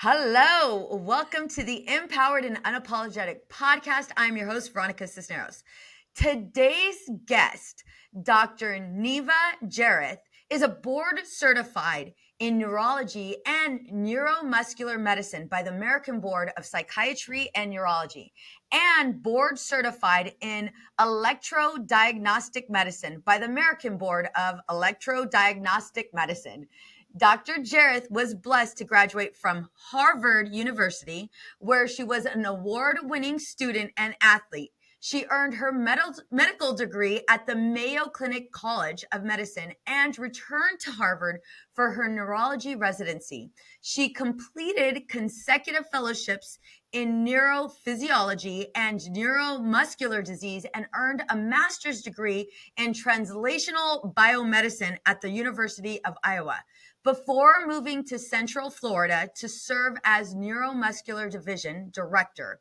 Hello, welcome to the Empowered and Unapologetic podcast. I'm your host, Veronica Cisneros. Today's guest, Dr. Neva Jareth, is a board certified in neurology and neuromuscular medicine by the American Board of Psychiatry and Neurology, and board certified in electrodiagnostic medicine by the American Board of Electrodiagnostic Medicine. Dr. Jareth was blessed to graduate from Harvard University, where she was an award-winning student and athlete. She earned her medical degree at the Mayo Clinic College of Medicine and returned to Harvard for her neurology residency. She completed consecutive fellowships in neurophysiology and neuromuscular disease and earned a master's degree in translational biomedicine at the University of Iowa. Before moving to Central Florida to serve as Neuromuscular Division Director,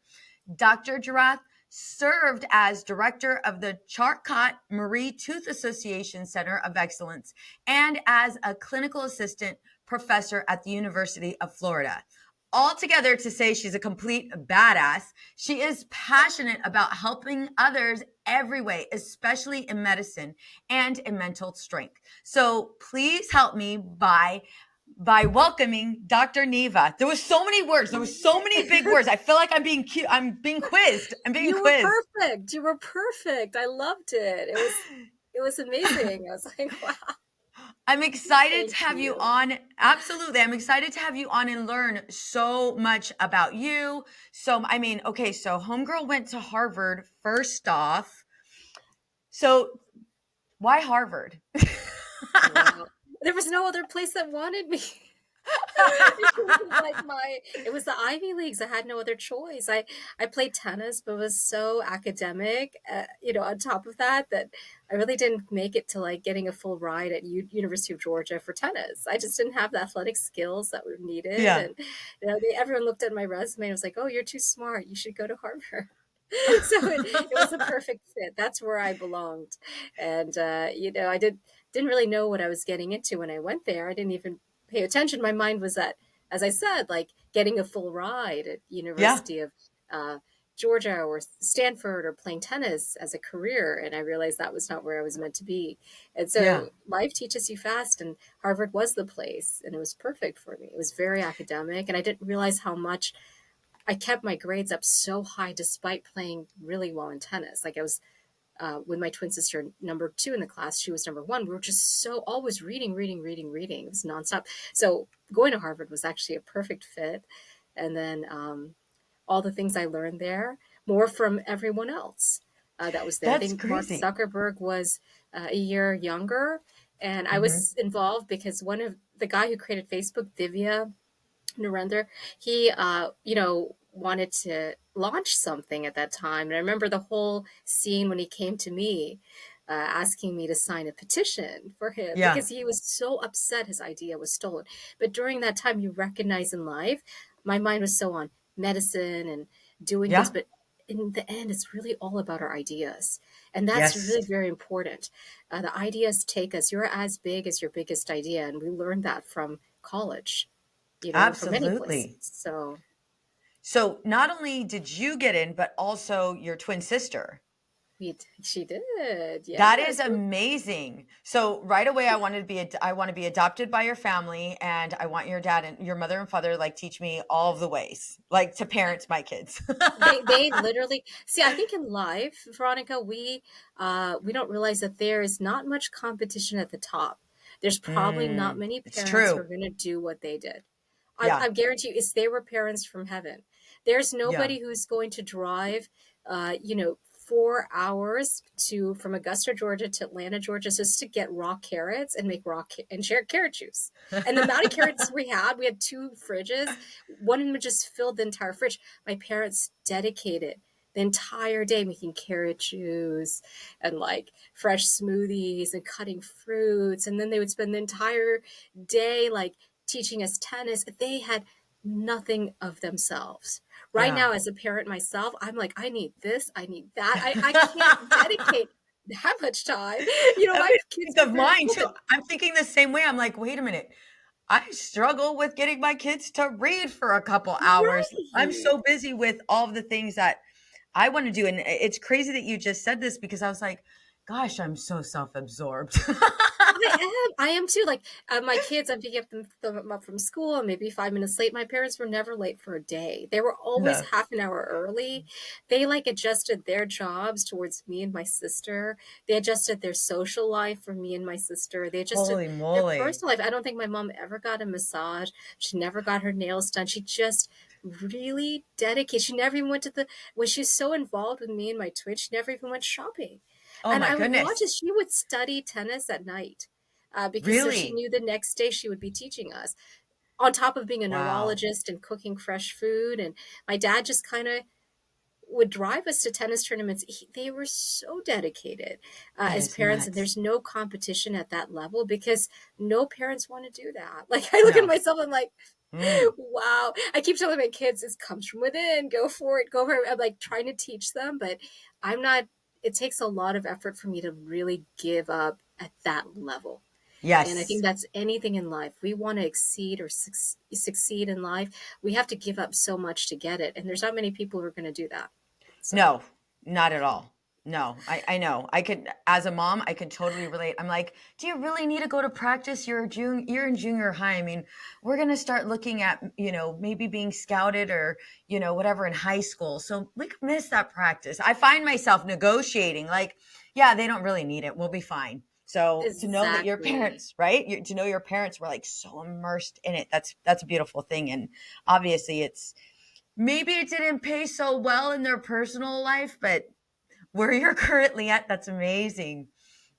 Dr. Jareth served as director of the Charcot-Marie Tooth Association Center of Excellence and as a clinical assistant professor at the University of Florida. Altogether, to say she's a complete badass, she is passionate about helping others every way, especially in medicine and in mental strength. So please help me by welcoming Dr. Neva. There was so many words. There was so many big words. I feel like I'm being quizzed. I'm being quizzed. You were perfect. You were perfect. I loved it. It was amazing. I was like, wow. I'm excited to have you on. Absolutely. I'm excited to have you on and learn so much about you. So homegirl went to Harvard first off. So why Harvard? Wow. There was no other place that wanted me. It was the Ivy Leagues. I had no other choice. I played tennis, but was so academic, on top of that I really didn't make it to like getting a full ride at University of Georgia for tennis. I just didn't have the athletic skills that were needed. Yeah. And, everyone looked at my resume and was like, oh, you're too smart. You should go to Harvard. So it was a perfect fit. That's where I belonged. And, I didn't really know what I was getting into when I went there. I didn't even pay attention. My mind was at, as I said, like getting a full ride at University of Georgia or Stanford or playing tennis as a career. And I realized that was not where I was meant to be. And so life teaches you fast, and Harvard was the place, and it was perfect for me. It was very academic, and I didn't realize how much I kept my grades up so high despite playing really well in tennis. Like I was with my twin sister, number 2 in the class. She was number 1. We were just so always reading. It was nonstop. So going to Harvard was actually a perfect fit. And then all the things I learned there, more from everyone else that was there. That's I think crazy. Mark Zuckerberg was a year younger. And I was involved because one of the guy who created Facebook, Divya Narendra, he, wanted to launch something at that time. And I remember the whole scene when he came to me asking me to sign a petition for him because he was so upset his idea was stolen. But during that time, you recognize in life, my mind was so on medicine and doing this. But in the end, it's really all about our ideas. And that's really very important. The ideas take us. You're as big as your biggest idea. And we learned that from college. From many places. So not only did you get in, but also your twin sister. She did. Yeah. That is amazing. So right away, I want to be adopted by your family, and I want your dad and your mother and father like teach me all of the ways, like to parent my kids. they literally see. I think in life, Veronica, we don't realize that there is not much competition at the top. There's probably not many parents who are going to do what they did. I guarantee you, they were parents from heaven. There's nobody who's going to drive, 4 hours from Augusta, Georgia to Atlanta, Georgia, just to get raw carrots and make share carrot juice. And the amount of carrots we had 2 fridges. One of them just filled the entire fridge. My parents dedicated the entire day making carrot juice and like fresh smoothies and cutting fruits. And then they would spend the entire day like teaching us tennis. They had nothing of themselves. Right now, as a parent myself, I'm like, I need this, I need that. I can't dedicate that much time. My kids of mine too. I'm thinking the same way. I'm like, wait a minute. I struggle with getting my kids to read for a couple hours. I'm Right. so busy with all of the things that I want to do. And it's crazy that you just said this because I was like, gosh, I'm so self absorbed. I am too. Like my kids, I'm picking them up from school, and maybe 5 minutes late. My parents were never late for a day. They were always No. half an hour early. They like adjusted their jobs towards me and my sister. They adjusted their social life for me and my sister. They adjusted Holy their moly. personal life. I don't think my mom ever got a massage. She never got her nails done. She just really dedicated. She never even went to the when she's so involved with me and my twins. She never even went shopping. Oh And my I would watch goodness. as she would study tennis at night, because so she Really? knew the next day she would be teaching us. On top of being a Wow. neurologist and cooking fresh food, and my dad just kind of would drive us to tennis tournaments. They were so dedicated That as is parents, and nuts. there's no competition at that level because no parents want to do that. Like I look at No. myself, I'm like, Mm. wow. I keep telling my kids, this comes from within. Go for it. Go for it. I'm like trying to teach them, but I'm not. It takes a lot of effort for me to really give up at that level. And I think Yes. that's anything in life. We want to exceed or succeed in life. We have to give up so much to get it. And there's not many people who are going to do that. So, No, not at all. No, I know. I could, as a mom, I could totally relate. I'm like, do you really need to go to practice? You're in junior high. I mean, we're going to start looking at, maybe being scouted or, whatever in high school. So we could miss that practice. I find myself negotiating like, yeah, they don't really need it. We'll be fine. So to know that your exactly. parents, right? To know your parents were like so immersed in it. That's a beautiful thing. And obviously maybe it didn't pay so well in their personal life, but where you're currently at, that's amazing.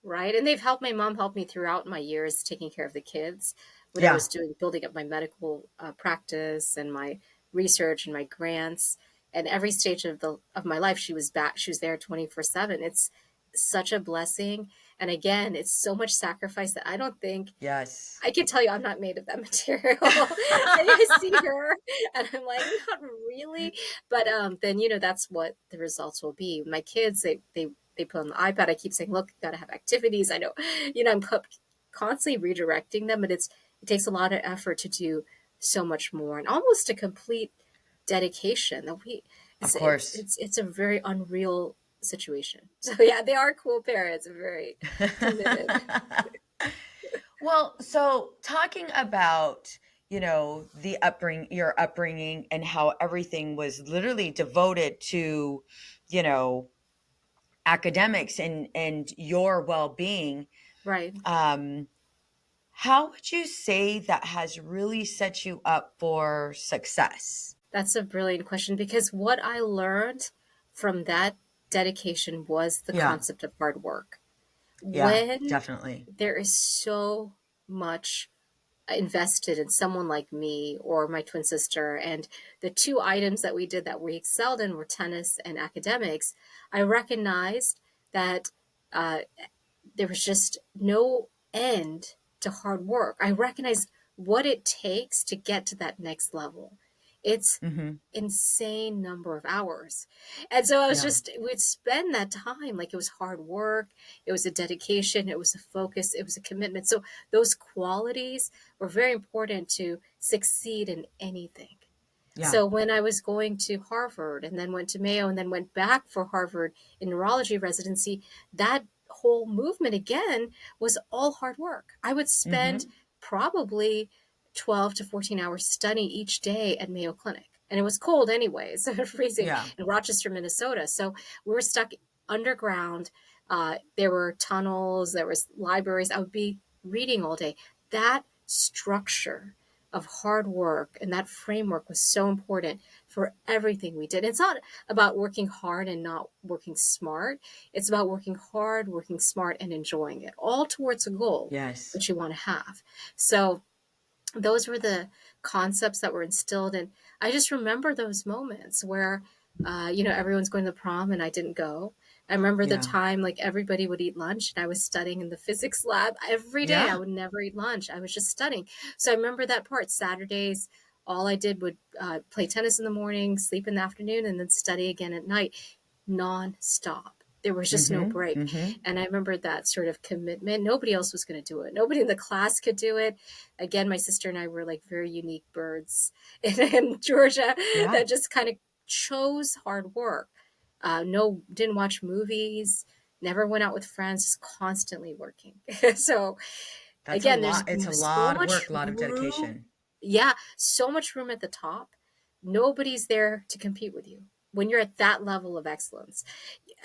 Right. And they've helped my mom helped me throughout my years taking care of the kids when I Yeah. was building up my medical practice and my research and my grants. And every stage of my life, she was back. She was there 24/7. It's such a blessing. And again, it's so much sacrifice that I don't think Yes. I can tell you I'm not made of that material. I see her and I'm like, not really. But then that's what the results will be. My kids, they put on the iPad. I keep saying, look, gotta have activities. I know, I'm constantly redirecting them, but it takes a lot of effort to do so much more and almost a complete dedication that we Of course. it's a very unreal situation. So yeah, they are cool parents, very committed. Well, so talking about, your upbringing and how everything was literally devoted to, you know, academics and your well-being, Right. um, how would you say that has really set you up for success? That's a brilliant question because what I learned from that dedication was the Yeah. concept of hard work. Yeah, When definitely. there is so much invested in someone like me or my twin sister, and the two items that we did that we excelled in were tennis and academics, I recognized that uh, there was just no end to hard work. I recognized what it takes to get to that next level. It's Mhm. insane number of hours. And so I was Yeah. just we'd spend that time like it was hard work, it was a dedication, it was a focus, it was a commitment. So those qualities were very important to succeed in anything. Yeah. So when I was going to Harvard and then went to Mayo and then went back for Harvard in neurology residency, that whole movement again was all hard work. I would spend Mhm. probably 12 to 14 hours studying each day at Mayo Clinic. And it was cold anyway, so freezing Yeah. in Rochester, Minnesota. So we were stuck underground. There were tunnels, there was libraries. I would be reading all day. That structure of hard work and that framework was so important for everything we did. It's not about working hard and not working smart. It's about working hard, working smart, and enjoying it, all towards a goal Yes. that you want to have. So those were the concepts that were instilled. And I just remember those moments where everyone's going to the prom and I didn't go. I remember the Yeah. time like everybody would eat lunch and I was studying in the physics lab every day. I Yeah. would never eat lunch. I was just studying. So I remember that part. Saturdays, all I did would play tennis in the morning, sleep in the afternoon, and then study again at night, nonstop. There was just no Mm-hmm. break. Mm-hmm. And I remember that sort of commitment. Nobody else was going to do it. Nobody in the class could do it. Again, my sister and I were like very unique birds in Georgia Yeah. that just kind of chose hard work. No, didn't watch movies, never went out with friends, just constantly working. So That's a again, lot. It's a so lot of much work, a lot of room. dedication. Yeah, so much room at the top. Nobody's there to compete with you when you're at that level of excellence.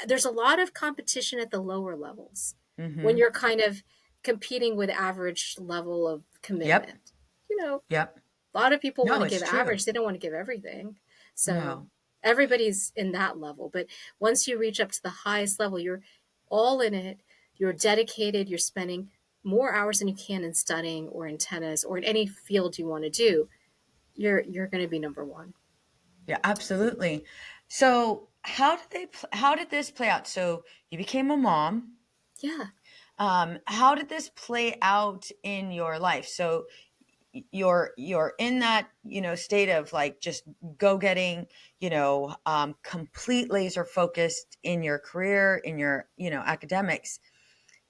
There's a lot of competition at the lower levels when Mm-hmm. you're kind of competing with average level of Yep. commitment. You know, Yep. a lot of people want No, to it's give true. average, they don't want to give everything. So No. everybody's in that level. But once you reach up to the highest level, you're all in it, you're dedicated, you're spending more hours than you can in studying or in tennis or in any field you want to do. You're going to be number one. Yeah, absolutely. So, how did this play out? So, you became a mom. Yeah. How did this play out in your life? So, you're in that, state of like just go getting, complete laser focused in your career, in your, academics.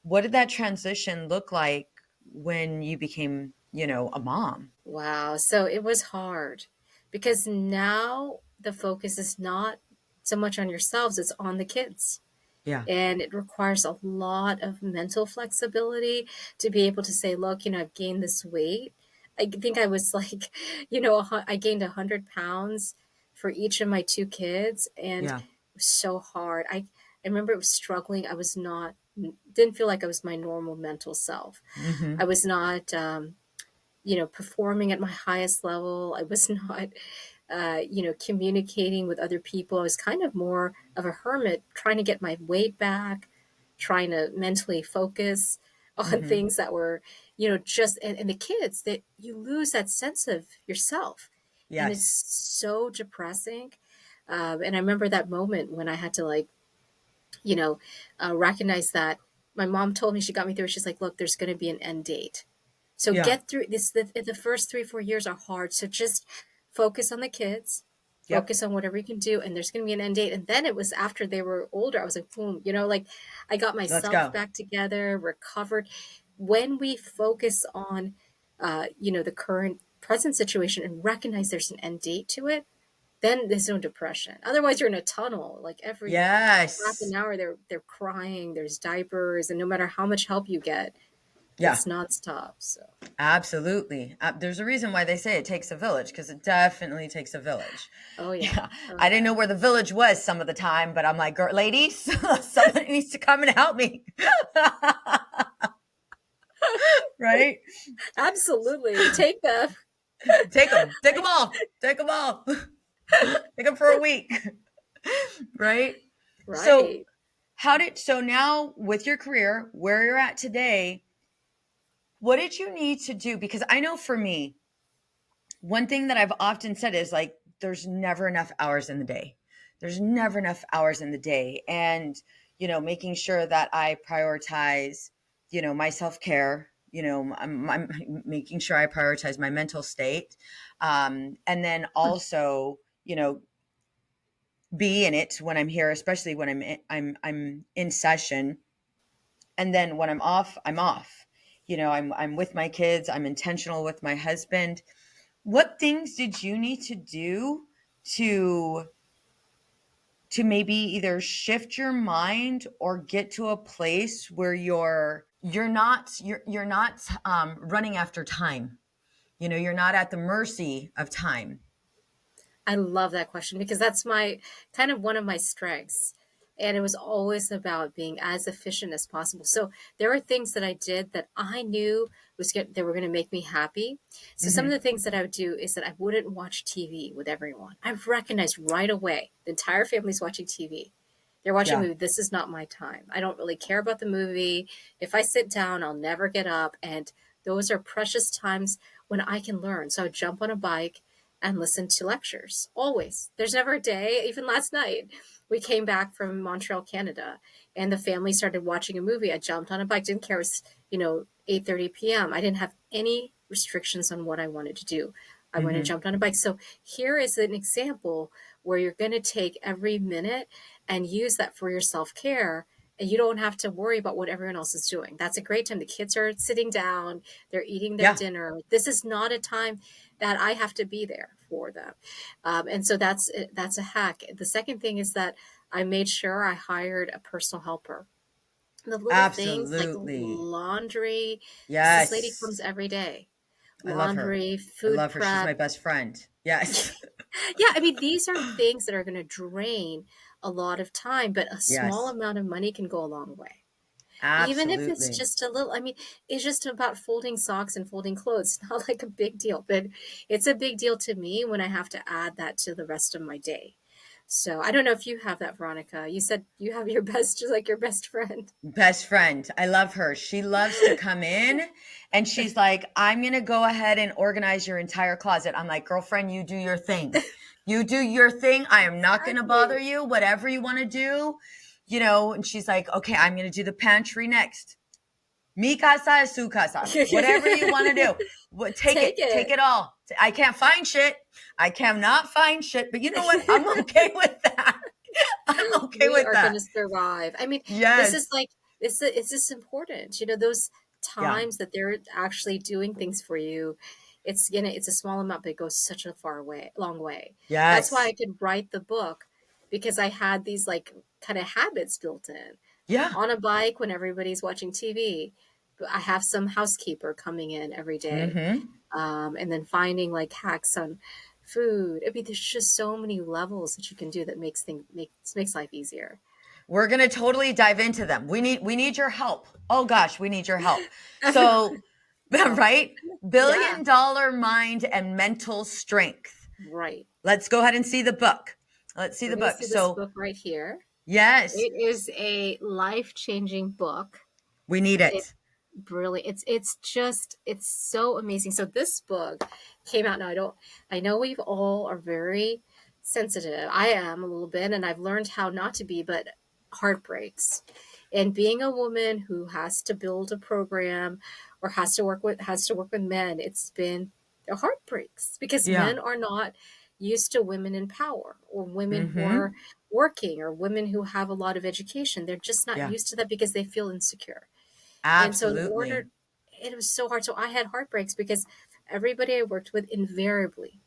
What did that transition look like when you became, a mom? Wow. So it was hard because now the focus is not so much on yourselves, it's on the kids. Yeah. And it requires a lot of mental flexibility to be able to say, look, I've gained this weight. I think I was like, I gained 100 pounds for each of my two kids. And Yeah. it was so hard. I remember it was struggling. I was not, didn't feel like I was my normal mental self. I Mm-hmm. was not, performing at my highest level. I was not, communicating with other people. I was kind of more of a hermit, trying to get my weight back, trying to mentally focus on Mm-hmm. things that were, just, and the kids that you lose that sense of yourself. And it's Yes. so depressing. And I remember that moment when I had to like, you know, recognize that my mom told me, she got me through. She's like, look, there's going to be an end date. So Yeah. get through this. The first 3, 4 years are hard. So just focus on the kids, Yep. focus on whatever you can do. And there's going to be an end date. And then it was after they were older, I was like, boom, like I got Let's myself go. back together, recovered. When we focus on, the current present situation and recognize there's an end date to it, then there's no depression. Otherwise, you're in a tunnel. Like every half Yes. an hour, they're crying. There's diapers, and no matter how much help you get, Yeah. it's nonstop. So, Absolutely. There's a reason why they say it takes a village, because it definitely takes a village. oh yeah, Yeah. oh I didn't yeah, know where the village was some of the time, but I'm like, girl, ladies, somebody needs to come and help me. Right? absolutely. Take the Take them all. Take them all. Take them for a week. Right? So, right. so now with your career, where you're at today, what did you need to do? Because I know for me, one thing that I've often said is like, there's never enough hours in the day. There's never enough hours in the day. And, making sure that I prioritize, my self care, I'm making sure I prioritize my mental state. And then also, be in it when I'm here, especially when I'm in session. And then when I'm off, I'm off. I'm with my kids. I'm intentional with my husband. What things did you need to do to maybe either shift your mind or get to a place where you're not running after time? You're not at the mercy of time. I love that question because that's my kind of one of my strengths. And it was always about being as efficient as possible. So there were things that I did that I knew they were going to make me happy. So some of Hmm. the things that I would do is that I wouldn't watch TV with everyone. I've recognized right away the entire family's watching TV. They're watching a Yeah. movie. This is not my time. I don't really care about the movie. If I sit down, I'll never get up. And those are precious times when I can learn. So I would jump on a bike and listen to lectures. Always. There's never a day, even last night, we came back from Montreal, Canada, and the family started watching a movie. I jumped on a bike, didn't care it was, 8:30 p.m. I didn't have any restrictions on what I wanted to do. I went and Hmm. jumped on a bike. So here is an example where you're going to take every minute and use that for your self-care, and you don't have to worry about what everyone else is doing. That's a great time. The kids are sitting down, they're eating their Yeah, dinner. This is not a time that I have to be there for them. And so that's a hack. The second thing is that I made sure I hired a personal helper. The little things like absolutely. laundry, because this lady comes Yes. every day. I love her. Laundry, I food love her. She's prep. my best friend. Yes. Yeah, I mean, these are things that are going to drain a lot of time, but a small Yes. amount of money can go a long way. Even if it's Absolutely. just a little, I mean, it's just about folding socks and folding clothes. It's not like a big deal, but it's a big deal to me when I have to add that to the rest of my day. So I don't know if you have that, Veronica. You said you have your best, just like your best friend. Best friend. I love her. She loves to come in and she's like, I'm going to go ahead and organize your entire closet. I'm like, girlfriend, you do your thing. You do your thing. I am not going to bother Exactly. you. Whatever you want to do, you know. And she's like, okay, I'm going to do the pantry next. Mi casa es su casa. Whatever you want to do, take Take it. Take it. it all. I can't find shit. I cannot find shit. But you know what? I'm okay with that. I'm okay We with are going that. to survive. I mean, this is Yes. like, it's just important. Those Yeah. times that they're actually doing things for you, it's a small amount, but it goes such a long way. That's why Yes. I could write the book, because I had these like kind of habits built in. Yeah. On a bike when everybody's watching TV, I have some housekeeper coming in every day, Mm-hmm. and then finding like hacks on food. I mean, there's just so many levels that you can do that makes life easier. We're gonna totally dive into them. We need your help. Oh gosh, we need your help. So, Well, right? yeah, $1 billion mind and mental strength. right. Let's go ahead and see the book. Let's see We're the going to book. see this So, book right here. yes, It is a life-changing book. we need It's it. brilliant. It's so amazing. So this book came out now. I know we all are very sensitive. I am a little bit, and I've learned how not to be, but heartbreaks. And being a woman who has to build a program or has to work with men, it's been heartbreaks, because Yeah. men are not used to women in power, or women who Mm-hmm. are working, or women who have a lot of education. They're just not Yeah. used to that because they feel insecure. And so Absolutely. it was so hard. So I had heartbreaks because everybody I worked with invariably,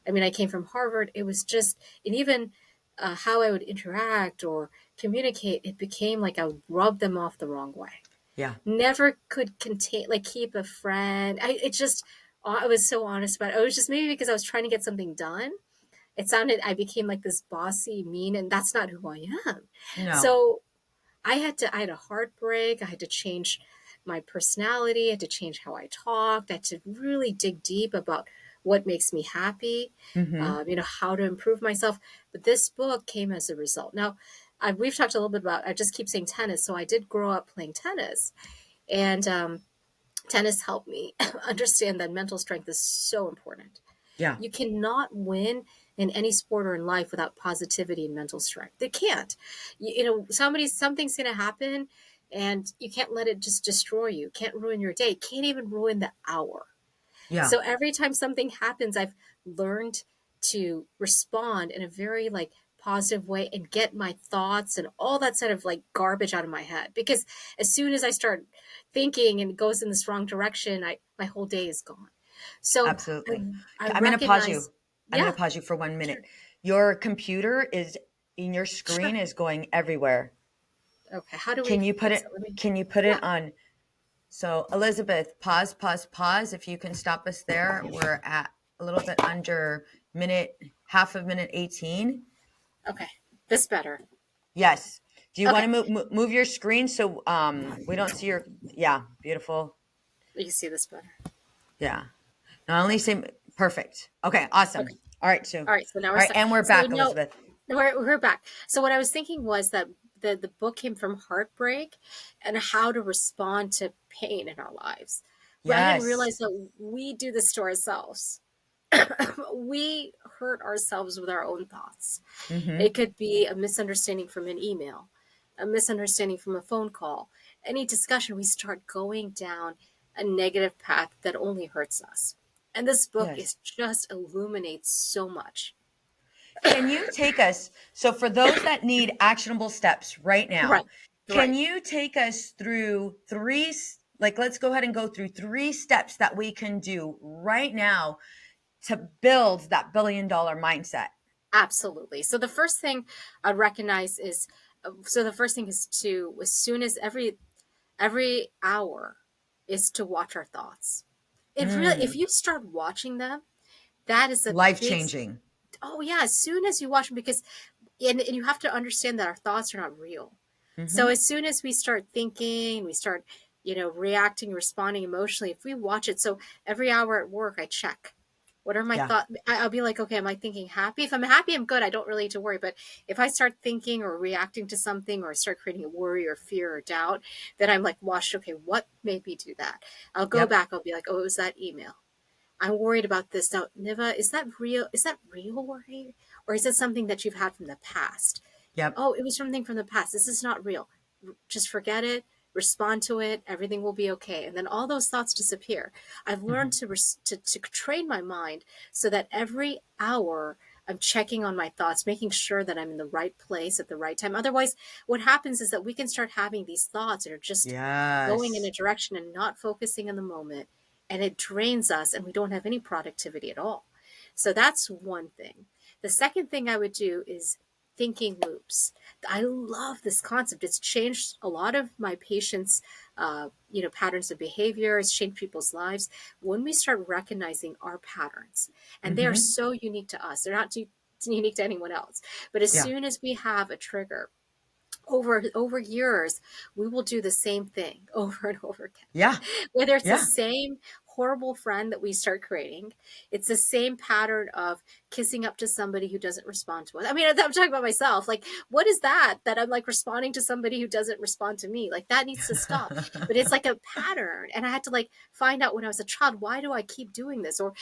I mean, I came from Harvard. It was just, and even how I would interact or communicate, it became like I would rub them off the wrong way. Yeah. Never could keep a friend. I was so honest about it. It was just maybe because I was trying to get something done. I became like this bossy, mean, and that's not who I am. No. So I had a heartbreak. I had to change my personality. I had to change how I talked. I had to really dig deep about what makes me happy, Mm-hmm. how to improve myself. But this book came as a result. Now, we've talked a little bit about, I just keep saying tennis. So I did grow up playing tennis, and tennis helped me understand that mental strength is so important. Yeah. You cannot win in any sport or in life without positivity and mental strength. They can't. Something's going to happen, and you can't let it just destroy you. Can't ruin your day. Can't even ruin the hour. Yeah. So every time something happens, I've learned to respond in a very like positive way and get my thoughts and all that sort of like garbage out of my head. Because as soon as I start thinking and it goes in this wrong direction, my whole day is gone. So I Absolutely. I I'm going to pause recognize, you. I'm going yeah, to pause you for 1 minute. sure, Your computer is in your screen sure. is going everywhere. Okay, how do we Can you put fix it it? Let me, can you put yeah, it on? So Elizabeth, pause, pause, pause. If you can stop us there. We're at a little bit under half a minute 18. okay, this better. Yes. Do you want Okay, to move your screen so we don't see your, yeah, beautiful. you can see this better. Yeah. Not only Okay, same perfect. Okay, okay, awesome. All right, Sue. all right. So now All we're right, set. and we're So back, no, Elizabeth. we're back. So what I was thinking was that the book came from heartbreak and how to respond to pain in our lives. But I didn't Yes. realize that we do this to ourselves. We hurt ourselves with our own thoughts. Mm-hmm. It could be a misunderstanding from an email, a misunderstanding from a phone call, any discussion. We start going down a negative path that only hurts us. And this book Yes. is just illuminates so much. Can you take us, so for those that need actionable steps right now, Right. can Right. you take us through like, let's go ahead and go through 3 steps that we can do right now to build that $1 billion mindset? Absolutely. So the first thing I'd recognize is, so the first thing is to, as soon as every hour, is to watch our thoughts. It really, if Mm, you start watching them, that is a life big, changing. oh yeah, as soon as you watch them, because, and you have to understand that our thoughts are not real. So Hmm. as soon as we start thinking, we start, reacting, responding emotionally, if we watch it. So every hour at work, I check. What are my Yeah. thoughts? I'll be like, okay, am I thinking happy? If I'm happy, I'm good. I don't really need to worry. But if I start thinking or reacting to something, or start creating a worry or fear or doubt, then I'm like, watch, okay, what made me do that? I'll go Yep. back. I'll be like, oh, it was that email. I'm worried about this. Now, Niva, is that real? Is that real worry? Or is it something that you've had from the past? Yep. Oh, it was something from the past. This is not real. Just forget it, respond to it, everything will be okay. And then all those thoughts disappear. I've learned Hmm. to train my mind so that every hour I'm checking on my thoughts, making sure that I'm in the right place at the right time. Otherwise, what happens is that we can start having these thoughts that are just going in a Yes. direction and not focusing in the moment. And it drains us, and we don't have any productivity at all. So that's one thing. The second thing I would do is thinking loops. I love this concept. It's changed a lot of my patients, patterns of behavior. It's changed people's lives when we start recognizing our patterns, and they are Hmm. so unique to us. They're not unique to anyone else. But as Yeah. soon as we have a trigger, over years, we will do the same thing over and over again. Yeah. Whether it's the Yeah. same horrible friend that we start creating, it's the same pattern of kissing up to somebody who doesn't respond to us. I mean, I'm talking about myself. Like, what is that I'm like responding to somebody who doesn't respond to me? Like, that needs to stop. But it's like a pattern. And I had to like find out when I was a child, why do I keep doing this? Or,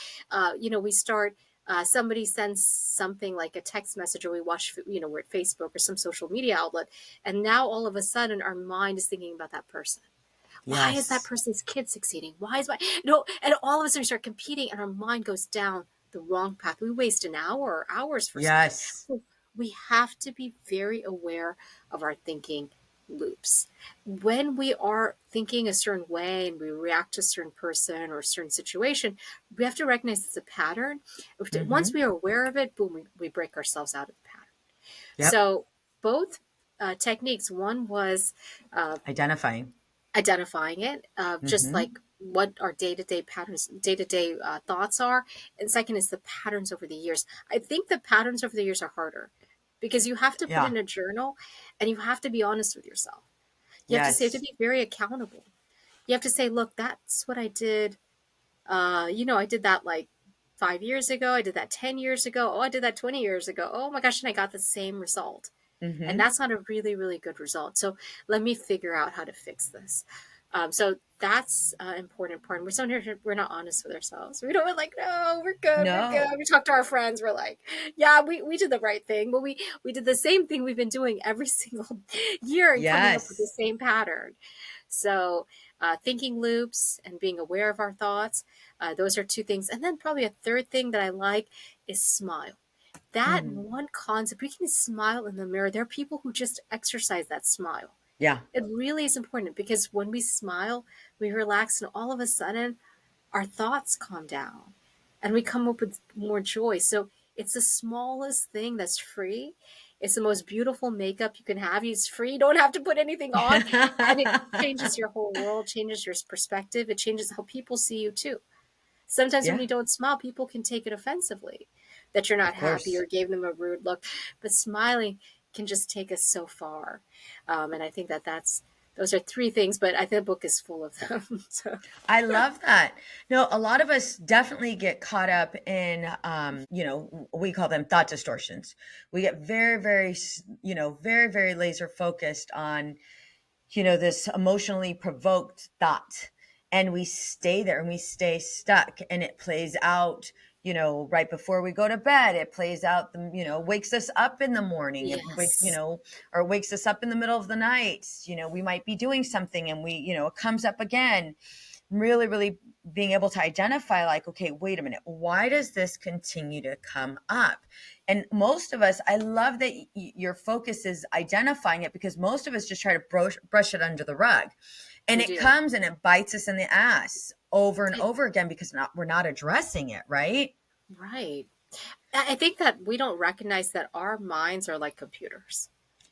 we start, somebody sends something like a text message, or we watch, we're at Facebook or some social media outlet. And now all of a sudden our mind is thinking about that person. Why is that Yes. person's kid succeeding? Why is my, and all of a sudden we start competing, and our mind goes down the wrong path. We waste an hour or hours for something. Yes. So we have to be very aware of our thinking loops. When we are thinking a certain way and we react to a certain person or a certain situation, we have to recognize it's a pattern. Once Hmm. we are aware of it, boom, we break ourselves out of the pattern. Yep. So both techniques, one was uh, Identifying. identifying it, just Hmm. like what our day-to-day patterns, day-to-day thoughts are. And second is the patterns over the years. I think the patterns over the years are harder because you have to put Yeah. in a journal, and you have to be honest with yourself. You have to say, to Yes. be very accountable. You have to say, look, that's what I did. I did that like 5 years ago. I did that 10 years ago. Oh, I did that 20 years ago. Oh my gosh. And I got the same result. And Hmm. that's not a really, really good result. So let me figure out how to fix this. So that's an important part. We're sometimes we're not honest with ourselves. We don't, we're like, no, we're good, we're good. No. We talk to our friends. We're like, yeah, we did the right thing, but we did the same thing we've been doing every single year and coming up with the Yes. same pattern. So thinking loops and being aware of our thoughts, those are two things. And then probably a third thing that I like is smile. That Mm. one concept, we can smile in the mirror. There are people who just exercise that smile. Yeah. It really is important because when we smile, we relax, and all of a sudden our thoughts calm down and we come up with more joy. So it's the smallest thing that's free. It's the most beautiful makeup you can have. It's free. You don't have to put anything on. And it changes your whole world, changes your perspective. It changes how people see you too. Sometimes when Yeah. you don't smile, people can take it offensively that you're not Of happy course. or gave them a rude look. But smiling can just take us so far. And I think those are three things, but I think the book is full of them. So, I love that. No, a lot of us definitely get caught up in, we call them thought distortions. We get very, very, very, very laser focused on, this emotionally provoked thought. And we stay there and we stay stuck, and it plays out, right before we go to bed. It plays out, wakes us up in the morning. It wakes, yes. or wakes us up in the middle of the night. We might be doing something and it comes up again. really, really being able to identify, like, okay, wait a minute, why does this continue to come up? And most of us, I love that your focus is identifying it, because most of us just try to brush it under the rug, and We it do. comes and it bites us in the ass over and over again, because we're not addressing it, right? Right. I think that we don't recognize that our minds are like computers.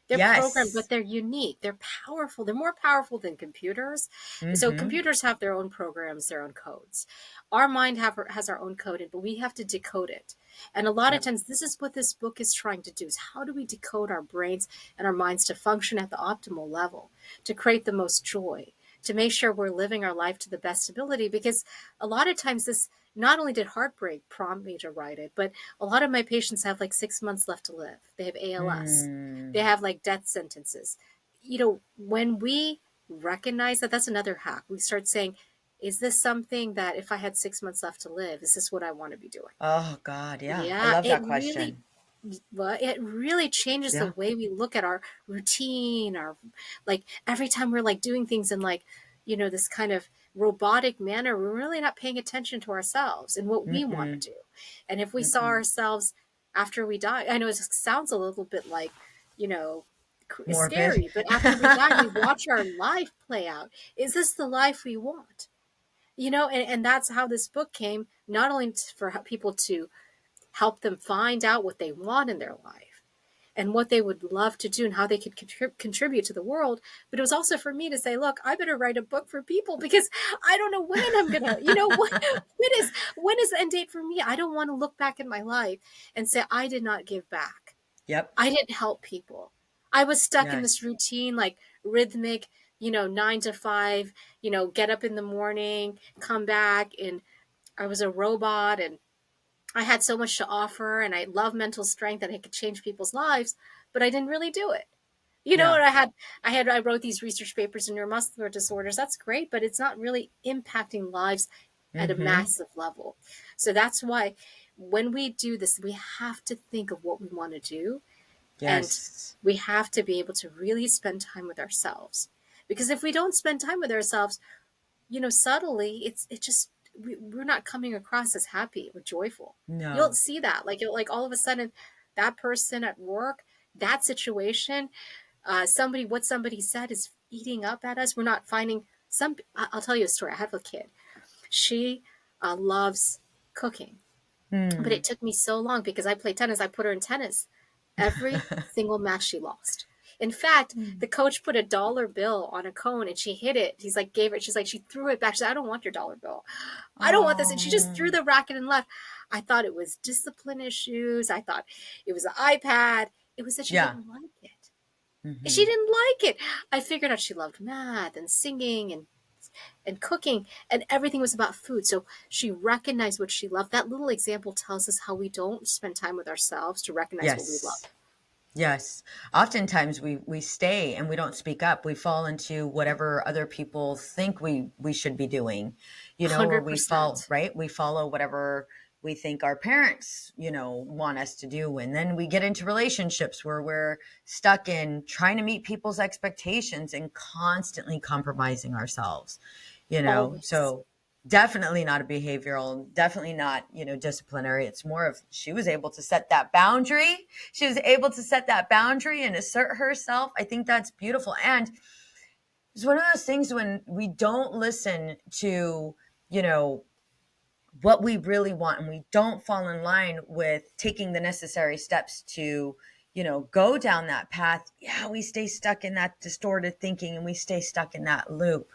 They're programmed, but Yes. they're unique. They're powerful. They're more powerful than computers. So Mm-hmm. computers have their own programs, their own codes. Our mind has our own code, but we have to decode it. And a lot of Yep. times, this is what this book is trying to do: is how do we decode our brains and our minds to function at the optimal level, to create the most joy, to make sure we're living our life to the best ability? Because a lot of times, this not only did heartbreak prompt me to write it, but a lot of my patients have like 6 months left to live. They have ALS. They Mm. have like death sentences. When we recognize that, that's another hack. We start saying, is this something that if I had 6 months left to live, is this what I want to be doing? Oh God, yeah, I Yeah, love it that really, question. well, it really changes the Yeah. way we look at our routine, our, like, every time we're like doing things in like, this kind of robotic manner, we're really not paying attention to ourselves and what we want Mm-mm. to do. And if we saw Mm-mm. ourselves after we die, I know it sounds a little bit like, you know, Morbid. scary, but after we die, we watch our life play out. Is this the life we want? And that's how this book came, not only for people to help them find out what they want in their life and what they would love to do and how they could contribute to the world. But it was also for me to say, look, I better write a book for people, because I don't know when I'm gonna, when is the end date for me? I don't want to look back in my life and say I did not give back. Yep. I didn't help people. I was stuck in this Yes. routine, like rhythmic, 9 to 5, get up in the morning, come back, and I was a robot, and I had so much to offer, and I love mental strength, and I could change people's lives, but I didn't really do it. Yeah. And I wrote these research papers in neuromuscular disorders. That's great, but it's not really impacting lives at a Mm-hmm. massive level. So that's why when we do this, we have to think of what we want to do, and Yes. we have to be able to really spend time with ourselves. Because if we don't spend time with ourselves, subtly, it just, we're not coming across as happy or joyful. You'll No. see that, like all of a sudden, that person at work, that situation, what somebody said is eating up at us. We're not finding some. I'll tell you a story. I have a kid. She loves cooking, but Hmm. it took me so long because I play tennis. I put her in tennis. Every single match she lost. In fact, the coach put a dollar bill on a cone and she hit it. He's like, gave it. She's like, she threw it back. She's like, I don't want your dollar bill. I don't want this. And she just threw Oh. the racket and left. I thought it was discipline issues. I thought it was an iPad. It was that she Yeah. didn't like it. She Mm-hmm. didn't like it. I figured out she loved math and singing and cooking, and everything was about food. So she recognized what she loved. That little example tells us how we don't spend time with ourselves to recognize what we love. Yes. Yes. Oftentimes we stay and we don't speak up. We fall into whatever other people think we should be doing, or we fall, 100%. right? We follow whatever we think our parents, want us to do. And then we get into relationships where we're stuck in trying to meet people's expectations and constantly compromising ourselves, Always. So definitely not a behavioral, definitely not, disciplinary. It's more of, she was able to set that boundary. She was able to set that boundary and assert herself. I think that's beautiful. And it's one of those things when we don't listen to, you know, what we really want, and we don't fall in line with taking the necessary steps to, go down that path. Yeah, we stay stuck in that distorted thinking and we stay stuck in that loop.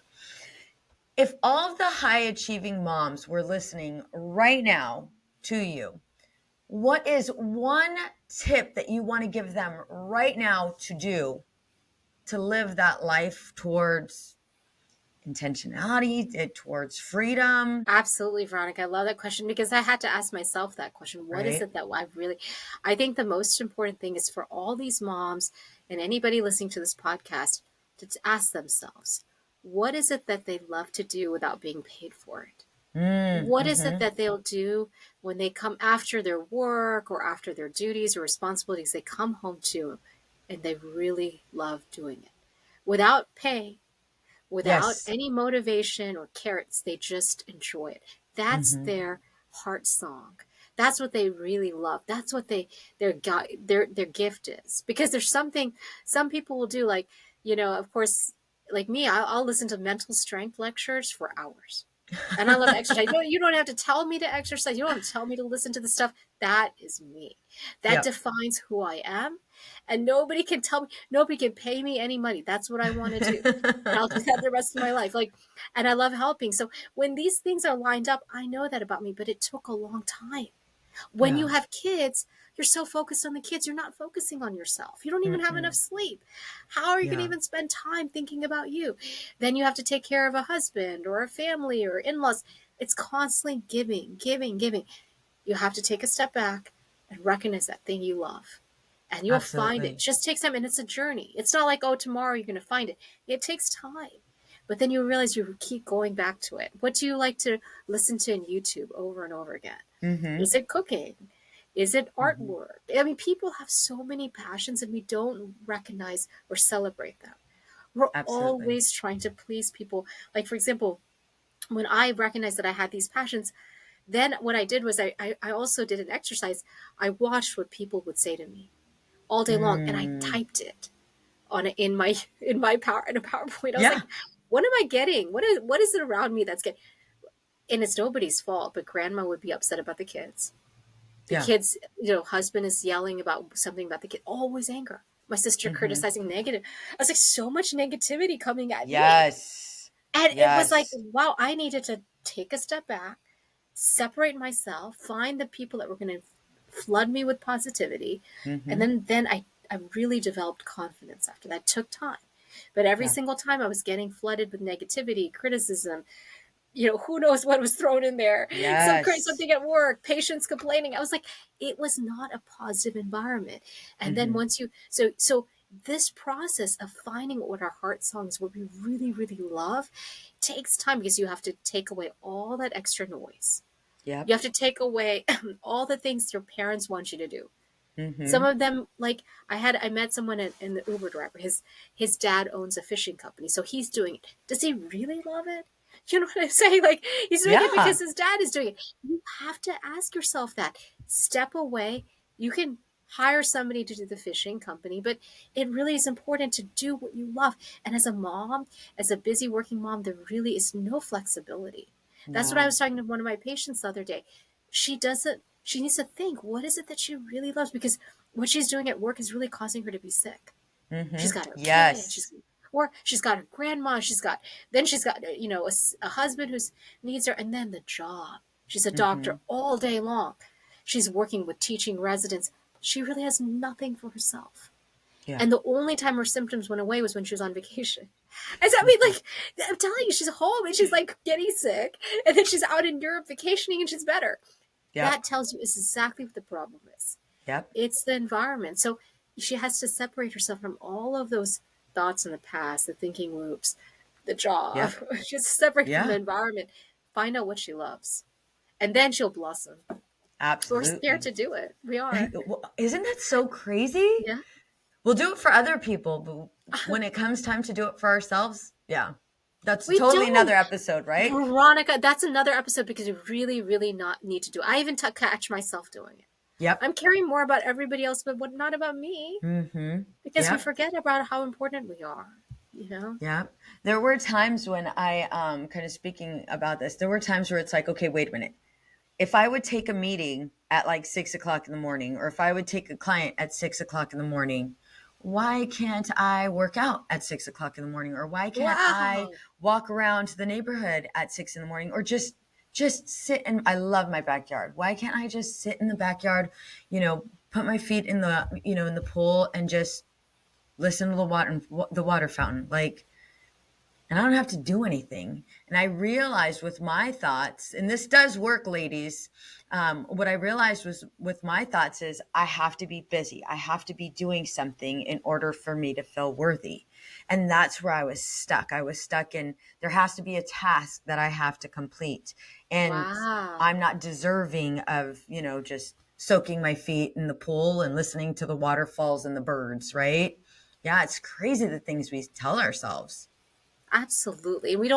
If all of the high achieving moms were listening right now to you, what is one tip that you want to give them right now to do to live that life towards intentionality, towards freedom, Absolutely, Veronica. I love that question because I had to ask myself that question. What is right? it that I think the most important thing is for all these moms and anybody listening to this podcast to ask themselves, what is it that they love to do without being paid for it? What is it Mm-hmm. that they'll do when they come after their work or after their duties or responsibilities? They come home to and they really love doing it without pay, without Yes. any motivation or carrots. They just enjoy it. That's Mm-hmm. their heart song. That's what they really love. That's what their gift is. Because there's something some people will do, like, of course, like me, I'll listen to mental strength lectures for hours. And I love exercise. You don't have to tell me to exercise. You don't have to tell me to listen to the stuff. That is me. That Yep. defines who I am. And nobody can tell me, nobody can pay me any money. That's what I want to do. And I'll do that the rest of my life. Like, and I love helping. So when these things are lined up, I know that about me, but it took a long time. When you Yeah. have kids, you're so focused on the kids, you're not focusing on yourself. You don't even have enough Mm-mm. sleep. How are you going to Yeah. even spend time thinking about you? Then you have to take care of a husband or a family or in laws. It's constantly giving, giving, giving. You have to take a step back and recognize that thing you love. And you'll find it. It Absolutely. just takes time, and it's a journey. It's not like, oh, tomorrow you're going to find it. It takes time. But then you realize you keep going back to it. What do you like to listen to in YouTube over and over again? Mm-hmm. Is it cooking? Is it Mm-hmm. artwork? I mean, people have so many passions and we don't recognize or celebrate them. We're Absolutely. always trying to please people. Like, for example, when I recognized that I had these passions, then what I did was I also did an exercise. I watched what people would say to me all day long, and I Mm. typed it in a PowerPoint. I was Yeah. like, what am I getting? What is it around me that's getting? And it's nobody's fault, but grandma would be upset about the kids. The Yeah. kids, husband is yelling about something about the kid, always anger. My sister Mm-hmm. criticizing negative. I was like, so much negativity coming at me. Yes. And it was like, Yes. wow, I needed to take a step back, separate myself, find the people that were going to flood me with positivity. And Mm-hmm. then I really developed confidence after that. It took time. But every Yeah. single time I was getting flooded with negativity, criticism, who knows what was thrown in there. Yes. Something at work, patients complaining. I was like, it was not a positive environment. And then Mm-hmm. once so this process of finding what our heart songs, what we really, really love, takes time because you have to take away all that extra noise. Yep. You have to take away all the things your parents want you to do. Some Mm-hmm. of them, like I met someone in the Uber driver. His dad owns a fishing company, so he's doing it. Does he really love it? You know what I'm saying? Like, he's doing it Yeah. because his dad is doing it. You have to ask yourself that. Step away. You can hire somebody to do the fishing company, but it really is important to do what you love. And as a mom, as a busy working mom, there really is no flexibility. That's what I No. was talking to one of my patients the other day. She needs to think, what is it that she really loves? Because what she's doing at work is really causing her to be sick. Mm-hmm. She's got her kid, Yes. she's got her grandma, she's got a husband who needs her, and then the job. She's a Mm-hmm. doctor all day long. She's working with teaching residents. She really has nothing for herself. Yeah. And the only time her symptoms went away was when she was on vacation. I mean, Mm-hmm. like, I'm telling you, she's home and she's like getting sick, and then she's out in Europe vacationing and she's better. Yep. That tells you is exactly what the problem is. Yep. It's the environment. So she has to separate herself from all of those thoughts in the past, the thinking loops, the job. Yep. She has to separate from the Yeah. environment, find out what she loves, and then she'll blossom. We're scared Absolutely. to do it. We are. Well, isn't that so crazy? Yeah. We'll do it for other people, but when it comes time to do it for ourselves, yeah. That's We totally don't. another episode, right? Veronica, that's another episode because we really, really not need to do it. I even catch myself doing it. Yep. I'm caring more about everybody else, but what not about me. Mm-hmm. Because we Yep. forget about how important we are, you know? Yeah. There were times when I kind of speaking about this, there were times where it's like, okay, wait a minute. If I would take a meeting at like 6 o'clock in the morning, or if I would take a client at 6 o'clock in the morning, why can't I work out at 6 o'clock in the morning? Or why can't I Wow. walk around the neighborhood at 6 in the morning? Or just sit in, I love my backyard. Why can't I just sit in the backyard, put my feet in the pool and just listen to the water fountain? Like, and I don't have to do anything. And I realized with my thoughts, and this does work, ladies. What I realized was with my thoughts is I have to be busy. I have to be doing something in order for me to feel worthy. And that's where I was stuck. I was stuck in there has to be a task that I have to complete. And Wow. I'm not deserving of, just soaking my feet in the pool and listening to the waterfalls and the birds, right? Yeah, it's crazy the things we tell ourselves. Absolutely. We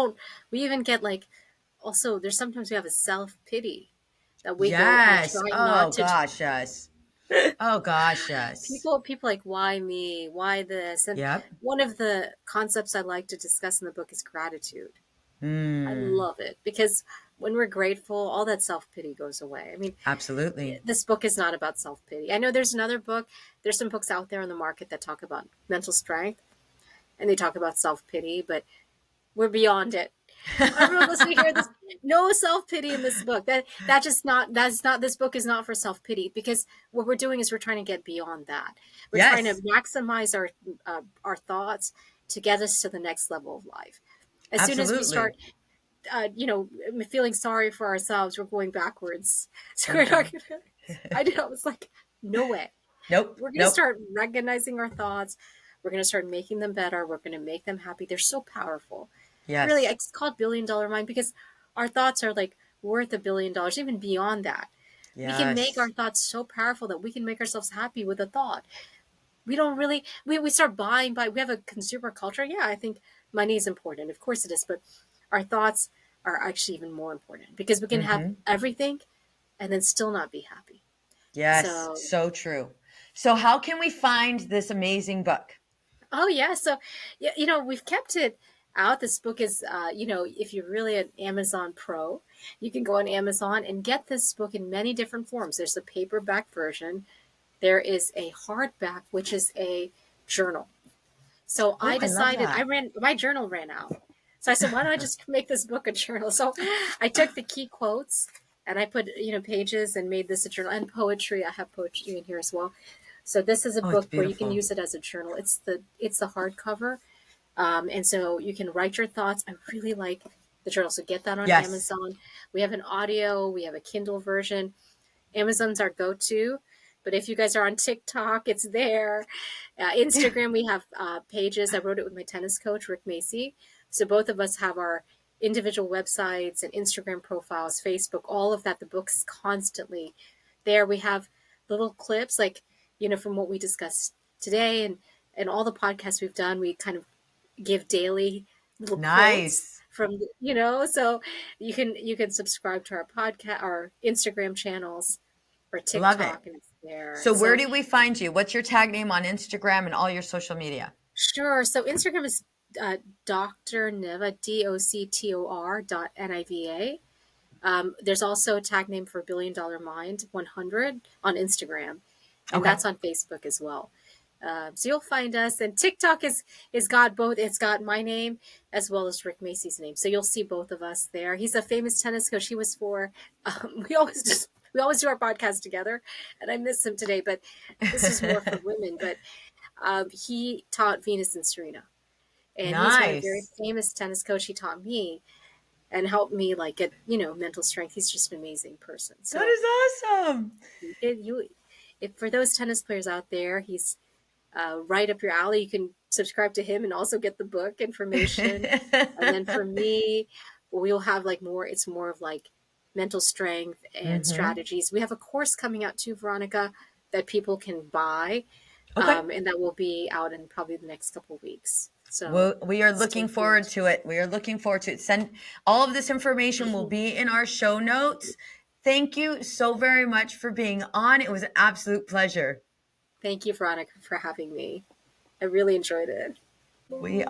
even get like, also, there's sometimes we have a self-pity that we go and Yes. try Oh not to gosh, yes. Oh gosh, yes. people like, why me? Why this? And Yep. one of the concepts I like to discuss in the book is gratitude. I Mm, love it because when we're grateful, all that self pity goes away. I mean, absolutely. this book is not about self pity. I know there's another book, there's some books out there in the market that talk about mental strength and they talk about self pity, but we're beyond it. Everyone listening here, this no self pity in this book. That's not this book is not for self pity because what we're doing is we're trying to get beyond that. We're trying to Yes, maximize our thoughts to get us to the next level of life. As soon as we absolutely. start feeling sorry for ourselves, we're going backwards. So we're Mm-mm. not gonna. I was like, no way. Nope, We're gonna nope. start recognizing our thoughts. We're gonna start making them better. We're gonna make them happy. They're so powerful. Really, Yes, it's called $1 billion mind because our thoughts are like worth $1 billion, even beyond that. We can make our yes, thoughts so powerful that we can make ourselves happy with a thought. We don't really we start buying we have a consumer culture. Yeah, I think money is important. Of course it is, but our thoughts are actually even more important because we can have hmm, everything and then still not be happy. yes. So, So true. So, how can we find this amazing book? oh yeah, so we've kept it out. This book is, if you're really an Amazon pro, you can go on Amazon and get this book in many different forms. There's a paperback version. There is a hardback, which is a journal. So Oh, I I love decided that. my journal ran out. So I said, why don't I just make this book a journal? So I took the key quotes and I put, pages and made this a journal and poetry. I have poetry in here as well. So this is a Oh, it's book where you can beautiful. use it as a journal. It's the hardcover, and so you can write your thoughts. I really like the journal, so get that on Yes. Amazon. We have an audio, we have a Kindle version. Amazon's our go-to, but if you guys are on TikTok, it's there. Instagram, we have pages. I wrote it with my tennis coach, Rick Macy. So both of us have our individual websites and Instagram profiles, Facebook, all of that. The book's constantly there. We have little clips, like, from what we discussed today and all the podcasts we've done. We kind of give daily little quotes Nice. from, so you can subscribe to our podcast, our Instagram channels or Love it. TikTok, and it's there. So, where So do we find you? What's your tag name on Instagram and all your social media? sure. So Instagram is Dr. Niva, DOCTOR.NIVA. There's also a tag name for $1 billion Mind 100 on Instagram, and Okay. that's on Facebook as well. So you'll find us, and TikTok is got both. It's got my name as well as Rick Macy's name, so you'll see both of us there. He's a famous tennis coach. He was for we always do our podcast together, and I miss him today. But this is more for women. But he taught Venus and Serena, and he's one of very Nice. famous tennis coach. He taught me and helped me like get mental strength. He's just an amazing person. That So is awesome. if for those tennis players out there, he's right up your alley. You can subscribe to him and also get the book information. And then for me, we'll have like more. It's more of like mental strength and hmm. strategies. We have a course coming out too, Veronica, that people can buy, Okay. and that will be out in probably the next couple of weeks. So Well, we are stay looking forward tuned. to it. We are looking forward to it. Send all of this information will be in our show notes. Thank you so very much for being on. It was an absolute pleasure. Thank you, Veronica, for having me. I really enjoyed it. We